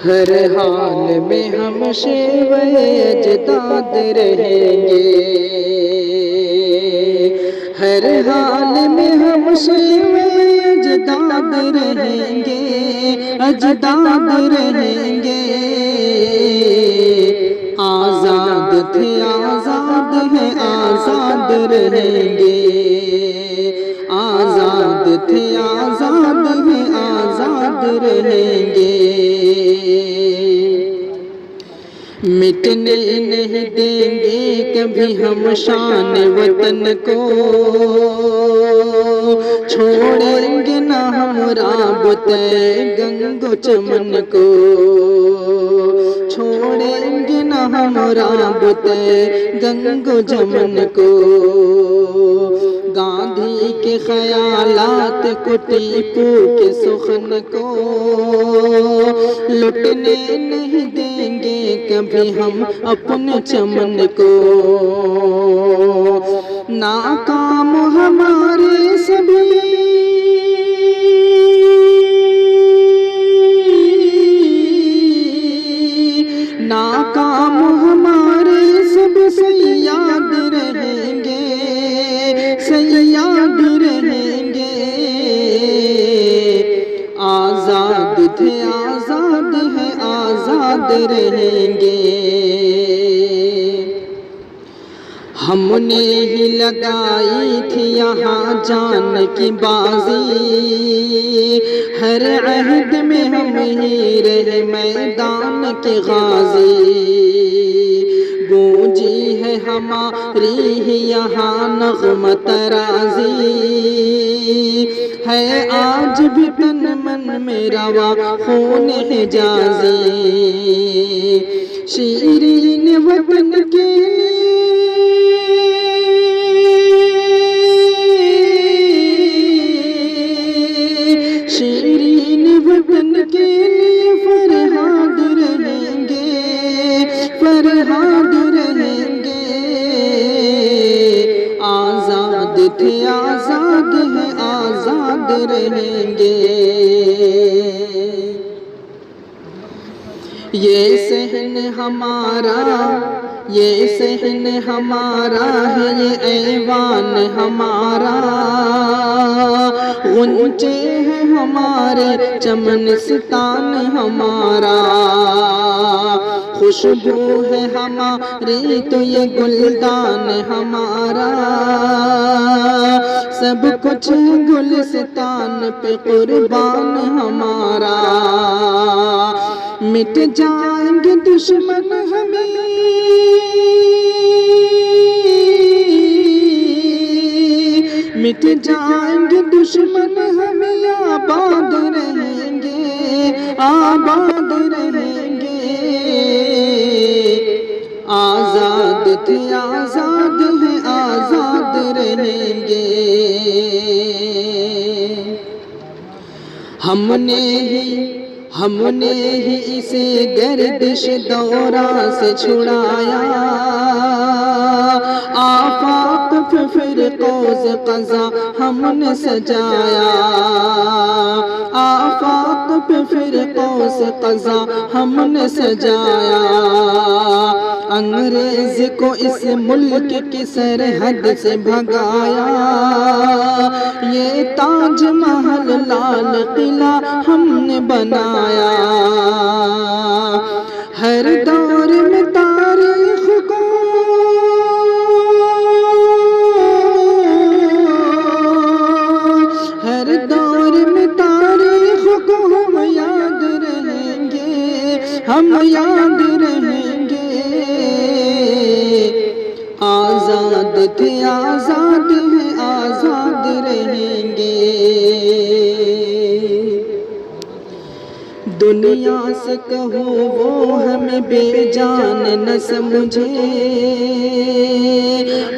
हर हाल में हम शेवे अजदाद रहेंगे, हर हाल में हम शेवे अजदाद रहेंगे, अजदाद रहेंगे। आजाद थे आजाद है आजाद रहेंगे, आजाद थे आजाद है आजाद रहेंगे। मिटने नहीं देंगे कभी हम शान वतन को, छोड़ेंगे ना हम राबते गंगो चमन को, छोड़ेंगे ना हम राबते गंगो जमन को। गांधी के ख्यालात को टीपू के सुखन को, लुटने नहीं देंगे कभी हम अपने चमन को। नाकाम हमारे सभी नाकाम हमारे सब सयाद रहेंगे, सयाद रहेंगे। आजाद थे आजाद है आजाद रहेंगे। हमने ही लगाई थी यहाँ जान की बाजी, हर अहद में हम ही रहे मैदान के गाजी। गूंजी है हमारी ही यहाँ नग़्मा तराज़ी, है आज भी तन मन में रवा खून हिजाज़ी। शीरीन वतन के शीरीन वतन के लिए फरहाद रहेंगे, फरहाद रहेंगे। आजाद थे आजाद है आजाद रहेंगे। ये सहन हमारा, ये सहन हमारा है, ये ऐवान हमारा। ऊंचे हैं हमारे चमन सितान हमारा, खुशबू है हमारी तो ये गुलदान हमारा। सब कुछ गुलस्तान पे कुर्बान हमारा। मिट जाएंगे दुश्मन हमें, मिट जाएंगे दुश्मन हमें, आबाद रहेंगे, आबाद रहेंगे। आजाद थे आजाद है आजाद रहेंगे। हमने ही इसे गर्दिश दौरा से छुड़ाया। आफाक पे फिर कौज़ क़ज़ा हमने सजाया, आफाक पे फिर कौज़ क़ज़ा हमने सजाया। अंग्रेज को इस मुल्क की सरहद से भगाया। ये ताज महल लाल किला हमने बनाया। हर दौर में तारीख को हर दौर में तारीख को हम याद रहेंगे, हम याद रहेंगे। आजाद थे आजाद है आजाद रहेंगे। दुनिया से कहो वो हमें बेजान न समझे,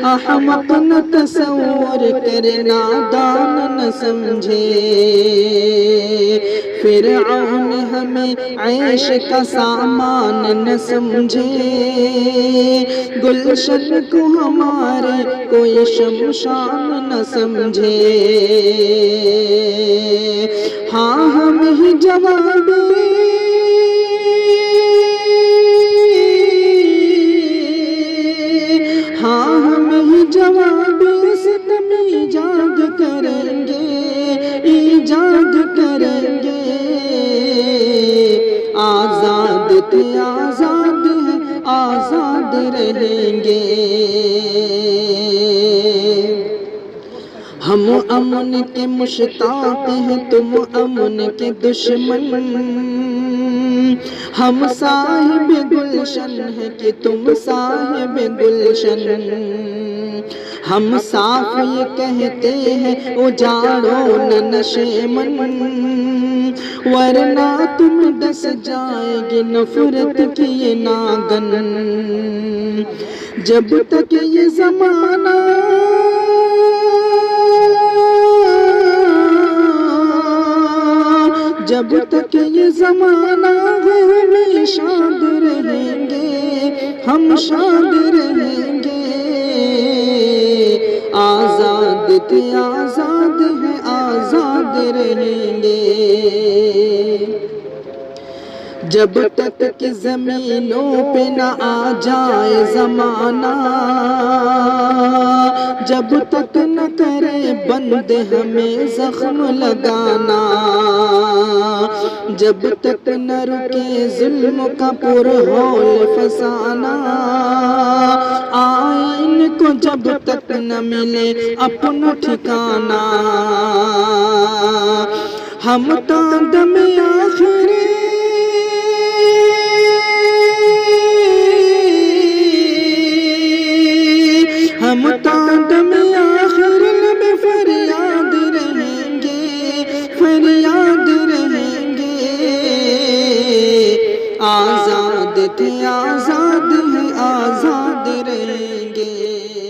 अहमक न तसव्वुर करे नादान न समझे। फिरऔन हमें ऐश का सामान न समझे, गुलशन को हमारे कोई शमशान न समझे। हाँ हम ही जवाबी रहेंगे। हम अमन के मुश्ताक हैं, तुम अमन के दुश्मन। हम साहिब गुलशन है कि तुम साहिब गुलशन। हम साफ ये कहते हैं उजाड़ो न नशेमन, वरना तुम डस जाएगी नफरत की ये नागन। जब तक ये जमाना जब तक ये जमाना है हमें शाद रहेंगे, हम शाद रहेंगे। आजाद थे आजाद है आजाद रहेंगे। जब तक कि जमीनों पे न आ जाए जमाना, जब तक न करे बंद हमें जख्म लगाना, जब तक न रुके जुल्म का पुरहौल फसाना, आइन को जब तक न मिले अपना ठिकाना, हम तादम आखिरी हम तादम आखिर में फरियाद रहेंगे, फरियाद रहेंगे। आजाद थे आजाद है आजाद रहेंगे।